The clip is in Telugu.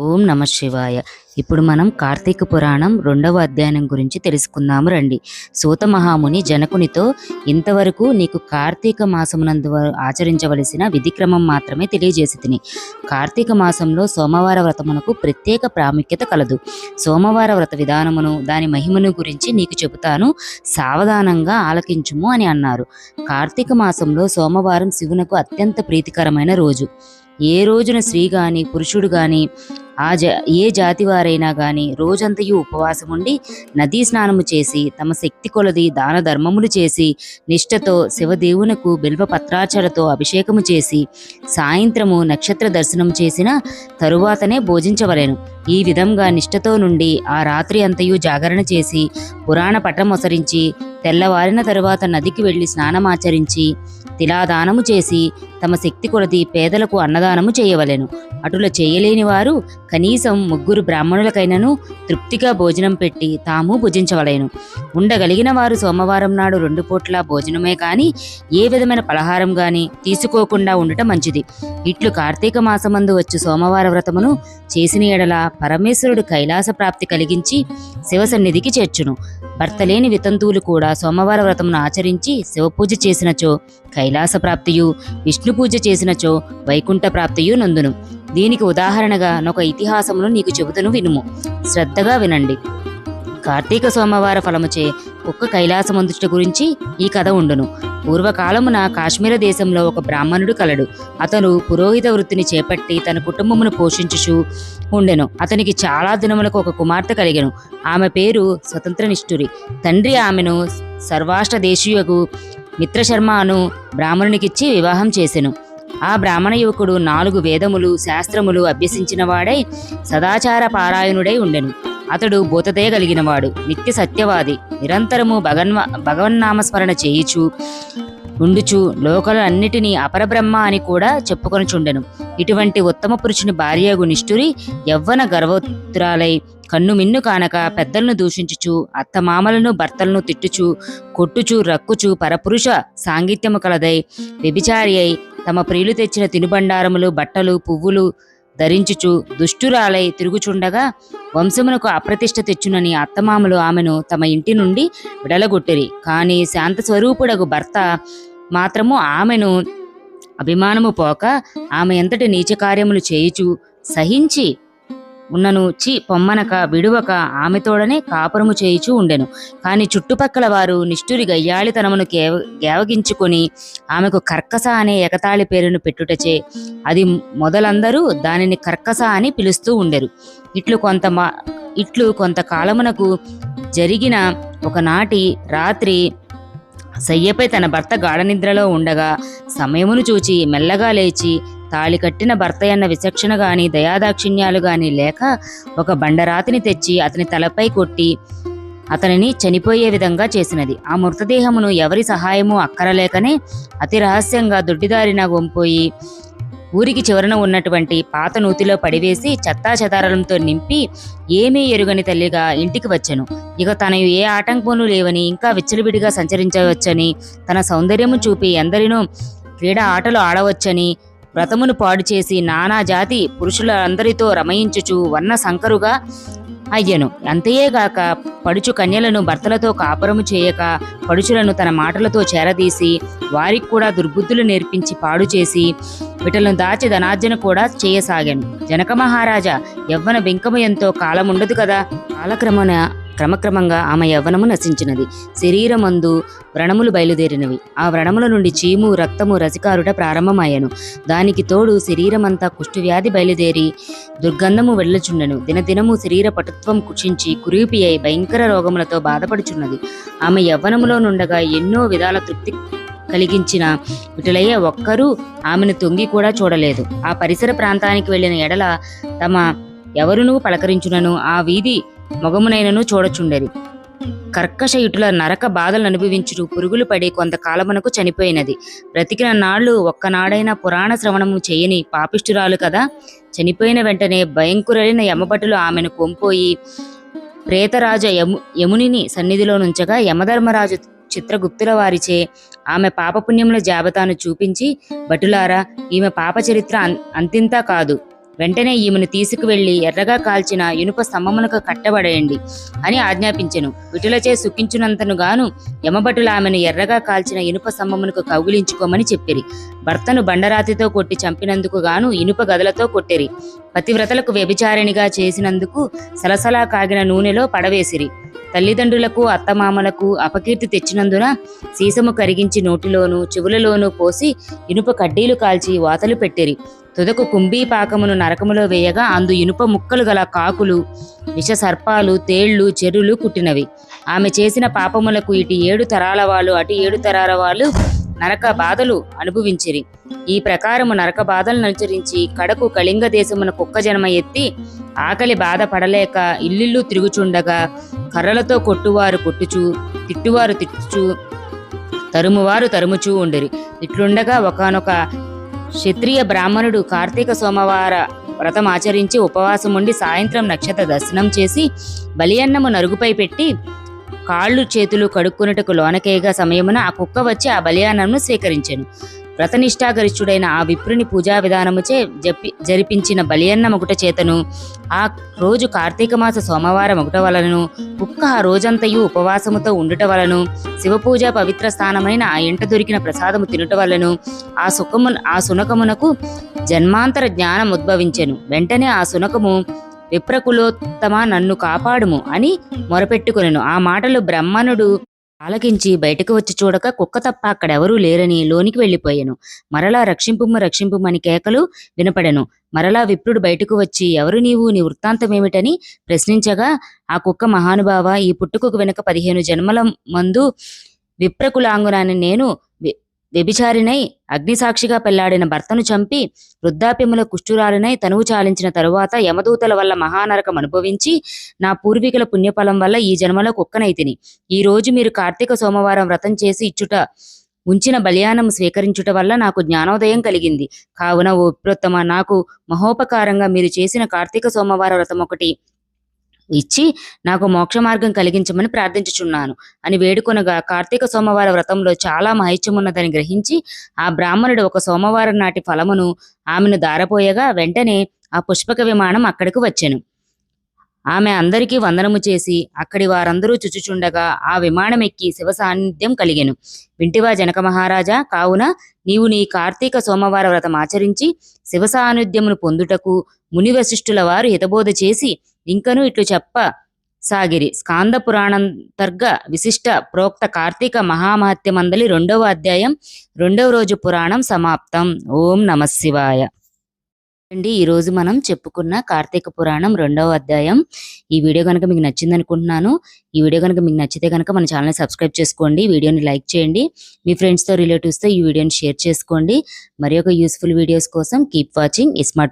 ఓం నమ శివాయ. ఇప్పుడు మనం కార్తీక పురాణం 2వ అధ్యాయం గురించి తెలుసుకుందాము రండి. సూత మహాముని జనకునితో, ఇంతవరకు నీకు కార్తీక మాసమునందు ఆచరించవలసిన విధిక్రమం మాత్రమే తెలియజేసి తిని. కార్తీక మాసంలో సోమవార వ్రతమునకు ప్రత్యేక ప్రాముఖ్యత కలదు. సోమవార వ్రత విధానమును, దాని మహిమను గురించి నీకు చెబుతాను, సావధానంగా ఆలకించుము అని అన్నారు. కార్తీక మాసంలో సోమవారం శివునకు అత్యంత ప్రీతికరమైన రోజు. ఏ రోజున స్త్రీ గాని పురుషుడు గాని ఏ జాతి వారైనా గాని రోజంతయు ఉపవాసం ఉండి నదీ స్నానము చేసి తమ శక్తి కొలది దాన ధర్మములు చేసి నిష్ఠతో శివదేవునకు బిల్వ పత్రాచలతో అభిషేకము చేసి సాయంత్రము నక్షత్ర దర్శనం చేసిన తరువాతనే భోజించవలెను. ఈ విధంగా నిష్ఠతో నుండి ఆ రాత్రి అంతయు జాగరణ చేసి పురాణ పట్టమొసరించి తెల్లవారిన తరువాత నదికి వెళ్లి స్నానమాచరించి తిలాదానము చేసి తమ శక్తి కొలది పేదలకు అన్నదానము చేయవలెను. అటుల చేయలేని వారు కనీసం 3 బ్రాహ్మణులకైనను తృప్తిగా భోజనం పెట్టి తాము భుజించవలెను. ఉండగలిగిన వారు సోమవారం నాడు 2 పూట్ల భోజనమే కాని ఏ విధమైన పలహారం గాని తీసుకోకుండా ఉండటం మంచిది. ఇట్లు కార్తీక మాసమందు వచ్చు సోమవార వ్రతమును చేసిన ఎడల పరమేశ్వరుడు కైలాస ప్రాప్తి కలిగించి శివ సన్నిధికి చేర్చును. భర్తలేని వితంతువులు కూడా సోమవార వ్రతమును ఆచరించి శివపూజ చేసినచో కైలాస ప్రాప్తియు, విష్ణు పూజ చేసినచో వైకుంఠ ప్రాప్తియు నందును. దీనికి ఉదాహరణగా ఒక ఇతిహాసమును నీకు చెబుతను, వినుము. శ్రద్ధగా వినండి. కార్తీక సోమవార ఫలముచే ఒక్క కైలాసమందుట గురించి ఈ కథ ఉండును. పూర్వకాలమున కాశ్మీర దేశంలో ఒక బ్రాహ్మణుడు కలడు. అతను పురోహిత వృత్తిని చేపట్టి తన కుటుంబమును పోషించుచు ఉండెను. అతనికి చాలా దినములకు ఒక కుమార్తె కలిగెను. ఆమె పేరు స్వతంత్రనిష్ఠురి. తండ్రి ఆమెను సర్వాష్ట దేశీయకు మిత్రశర్మ అను బ్రాహ్మణునికిచ్చి వివాహం చేసెను. ఆ బ్రాహ్మణ యువకుడు 4 వేదములు శాస్త్రములు అభ్యసించిన వాడై సదాచార పారాయణుడై ఉండెను. అతడు భూతదయ కలిగినవాడు, నిత్య సత్యవాది, నిరంతరము భగవన్నామస్మరణ చేయుచు ఉండుచు లోకలన్నిటినీ అపరబ్రహ్మ అని కూడా చెప్పుకొనుచుండెను. ఇటువంటి ఉత్తమ పురుషుని భార్యగు నిష్ఠురి యవ్వన గర్వోత్తరాలై కన్ను మిన్ను కానక పెద్దలను దూషించుచు అత్తమామలను భర్తలను తిట్టుచు కొట్టుచు రక్కుచు పరపురుష సాంగిత్యము కలదై వ్యభిచారి అయి తమ ప్రియులు తెచ్చిన తినుబండారములు బట్టలు పువ్వులు ధరించుచు దుష్టురాలై తిరుగుచుండగా వంశమునకు అప్రతిష్ట తెచ్చునని అత్తమామలు ఆమెను తమ ఇంటి నుండి విడలగొట్టిరి. కానీ శాంత స్వరూపుడగు భర్త మాత్రము ఆమెను అభిమానము పోక ఆమె ఎంతటి నీచ కార్యములు చేయుచు సహించి ఉన్నను పొమ్మనక విడువక ఆమెతోడనే కాపురము చేయుచూ ఉండెను. కాని చుట్టుపక్కల వారు నిష్ఠురి గయ్యాళితనమును గేవగించుకొని ఆమెకు కర్కస అనే ఎగతాళి పేరును పెట్టుటచే అది మొదలందరూ దానిని కర్కస అని పిలుస్తూ ఉండెరు. ఇట్లు కొంతకాలమునకు జరిగిన ఒకనాటి రాత్రి సయ్యపై తన భర్త గాఢనిద్రలో ఉండగా సమయమును చూచి మెల్లగా లేచి తాళి కట్టిన భర్తయన్న విచక్షణ గాని దయాదాక్షిణ్యాలు గాని లేక ఒక బండరాతిని తెచ్చి అతని తలపై కొట్టి అతనిని చనిపోయే విధంగా చేసినది. ఆ మృతదేహమును ఎవరి సహాయము అక్కరలేకనే అతి రహస్యంగా దొడ్డిదారిన వంపోయి ఊరికి చివరన ఉన్నటువంటి పాత నూతిలో పడివేసి చెత్తా చెదారాలతో నింపి ఏమీ ఎరుగని తల్లిగా ఇంటికి వచ్చెను. ఇక తన ఏ ఆటంకములు లేవని ఇంకా విచ్చలవిడిగా సంచరించవచ్చని తన సౌందర్యము చూపి ఎందరినో క్రీడా ఆటలు ఆడవచ్చని వ్రతమును పాడు చేసి నానా జాతి పురుషులందరితో రమయించుచు వర్ణ సంకరుగా అయ్యను. అంతేగాక పడుచు కన్యలను భర్తలతో కాపురము చేయక పడుచులను తన మాటలతో చేరదీసి వారికి కూడా దుర్బుద్ధులు నేర్పించి పాడు చేసి వీటలను దాచి ధనార్జన కూడా చేయసాగాను. జనక మహారాజా యవ్వన బింకము ఎంతో కాలముండదు కదా. క్రమక్రమంగా ఆమె యవ్వనము నశించినది. శరీరమందు వ్రణములు బయలుదేరినవి. ఆ వ్రణముల నుండి చీము రక్తము రసికారుట ప్రారంభమయ్యను. దానికి తోడు శరీరమంతా కుష్ఠవ్యాధి బయలుదేరి దుర్గంధము వెళ్ళుచుండెను. దినదినము శరీర పటుత్వం కుషించి కురూపి అయి భయంకర రోగములతో బాధపడుచున్నది. ఆమె యవ్వనములో నుండగా ఎన్నో విధాల తృప్తి కలిగించిన విటులయ్య ఒక్కరూ ఆమెను తొంగి కూడా చూడలేదు. ఆ పరిసర ప్రాంతానికి వెళ్లిన ఎడల తమ ఎవరునూ పలకరించునను ఆ వీధి మొగమునైనను చూడచుండెది. కర్కశయుటుల నరక బాధలు అనుభవించుటూ పురుగులు పడి కొంతకాలమునకు చనిపోయినది. బ్రతికిన నాళ్లు ఒక్కనాడైనా పురాణ శ్రవణము చేయని పాపిష్ఠురాలు కదా. చనిపోయిన వెంటనే భయంకురైన యమభటులు ఆమెను కొంపోయి ప్రేతరాజ యమునిని సన్నిధిలో నుంచగా యమధర్మరాజు చిత్రగుప్తుల వారిచే ఆమె పాపపుణ్యముల జాబితాను చూపించి, భటులారా, ఈమె పాప చరిత్ర అంతింతా కాదు, వెంటనే ఈమెను తీసుకువెళ్లి ఎర్రగా కాల్చిన ఇనుప స్తంభమునకు కట్టబడేయండి అని ఆజ్ఞాపించెను. విటులచే సుఖించునంతను గాను యమభటులు ఆమెను ఎర్రగా కాల్చిన ఇనుప స్తంభమునకు కౌగిలించుకోమని చెప్పిరి. భర్తను బండరాతితో కొట్టి చంపినందుకు గాను ఇనుప గదలతో కొట్టిరి. పతివ్రతలకు వ్యభిచారిణిగా చేసినందుకు సలసలా కాగిన నూనెలో పడవేసిరి. తల్లిదండ్రులకు అత్తమామలకు అపకీర్తి తెచ్చినందున సీసము కరిగించి నోటిలోను చెవులలోనూ పోసి ఇనుప కడ్డీలు కాల్చి వాతలు పెట్టిరి. తుదకు కుంభీ పాకమును నరకములో వేయగా అందు ఇనుప ముక్కలు గల కాకులు, విష సర్పాలు, తేళ్లు, చెరులు కుట్టినవి. ఆమె చేసిన పాపములకు ఇటు 7 తరాల వాళ్ళు అటు 7 తరాల వాళ్ళు నరక బాధలు అనుభవించిరి. ఈ ప్రకారము నరక బాధలను అనుసరించి కడకు కళింగ దేశమున కుక్క జన్మ ఎత్తి ఆకలి బాధ పడలేక ఇల్లిల్లు తిరుగుచుండగా కర్రలతో కొట్టువారు కొట్టుచు, తిట్టువారు తిట్టుచు, తరుమువారు తరుముచూ ఉండిరి. ఇట్లుండగా ఒకానొక క్షత్రియ బ్రాహ్మణుడు కార్తీక సోమవార వ్రతం ఆచరించి ఉపవాసముండి సాయంత్రం నక్షత్ర దర్శనం చేసి బలియన్నము నరుగుపై పెట్టి కాళ్ళు చేతులు కడుక్కున్నటకు లోనకేయగా సమయమున ఆ కుక్క వచ్చి ఆ బలియాన్నమును స్వీకరించెను. వ్రతనిష్ఠాగరిష్ఠుడైన ఆ విప్రుని పూజా విధానముచే జరిపించిన బలియన్న మొగుట చేతను ఆ రోజు కార్తీక మాస సోమవారం ఒకట వలనను కుక్క ఆ రోజంతయు ఉపవాసముతో ఉండుట వలను శివపూజ పవిత్ర స్థానమైన ఆ ఇంట దొరికిన ప్రసాదము తినుట వలను ఆ సునకమునకు జన్మాంతర జ్ఞానం ఉద్భవించెను. వెంటనే ఆ సునకము విప్రకులోత్తమ నన్ను కాపాడుము అని మొరపెట్టుకొనెను. ఆ మాటలు బ్రహ్మణుడు ఆలకించి బయటకు వచ్చి చూడక కుక్క తప్ప అక్కడెవరూ లేరని లోనికి వెళ్ళిపోయాను. మరలా రక్షింపుము రక్షింపుమని కేకలు వినపడెను. మరలా విప్రుడు బయటకు వచ్చి ఎవరు నీవు, నీ వృత్తాంతమేమిటని ప్రశ్నించగా ఆ కుక్క మహానుభావ, ఈ పుట్టుకకు వెనుక 15 జన్మల మందు విప్రకులాంగునాన్ని నేను వ్యభిచారినై అగ్నిసాక్షిగా పెళ్లాడిన భర్తను చంపి వృద్ధాప్యముల కుష్ఠురాలినై తనువు చాలించిన తరువాత యమదూతల వల్ల మహానరకం అనుభవించి నా పూర్వీకుల పుణ్యఫలం వల్ల ఈ జన్మలో కుక్కనైతిని. ఈ రోజు మీరు కార్తీక సోమవారం వ్రతం చేసి ఇచ్చుట ఉంచిన బలియానం స్వీకరించుట వల్ల నాకు జ్ఞానోదయం కలిగింది. కావున ఓ విప్రోత్తమ, నాకు మహోపకారంగా మీరు చేసిన కార్తీక సోమవార వ్రతం ఒకటి ఇచ్చి నాకు మోక్ష మార్గం కలిగించమని ప్రార్థించుచున్నాను అని వేడుకొనగా కార్తీక సోమవార వ్రతంలో చాలా మహత్యమున్నదని గ్రహించి ఆ బ్రాహ్మణుడు ఒక సోమవారం నాటి ఫలమును ఆమెను దారపోయగా వెంటనే ఆ పుష్పక విమానం అక్కడికి వచ్చెను. ఆమె అందరికీ వందనము చేసి అక్కడి వారందరూ చుచుచుండగా ఆ విమానం ఎక్కి శివ సాన్నిధ్యం కలిగెను. వింటివా జనక మహారాజా, కావున నీవు నీ కార్తీక సోమవార వ్రతం ఆచరించి శివ సాన్నిధ్యమును పొందుటకు ముని వశిష్ఠుల వారు హితబోధ చేసి ఇంకను ఇట్లు చెప్ప సాగిరి. స్కాంద పురాణంతర్గ విశిష్ట ప్రోక్త కార్తీక మహామహత్యమందలి 2వ అధ్యాయం 2వ రోజు పురాణం సమాప్తం. ఓం నమః శివాయ. అండి, ఈరోజు మనం చెప్పుకున్న కార్తీక పురాణం 2వ అధ్యాయం. ఈ వీడియో కనుక మీకు నచ్చింది అనుకుంటున్నాను. ఈ వీడియో కనుక మీకు నచ్చితే కనుక మన ఛానల్ని సబ్స్క్రైబ్ చేసుకోండి, వీడియోని లైక్ చేయండి, మీ ఫ్రెండ్స్తో రిలేటివ్స్తో ఈ వీడియోని షేర్ చేసుకోండి. మరి ఒక యూస్ఫుల్ వీడియోస్ కోసం కీప్ వాచింగ్ స్మార్ట్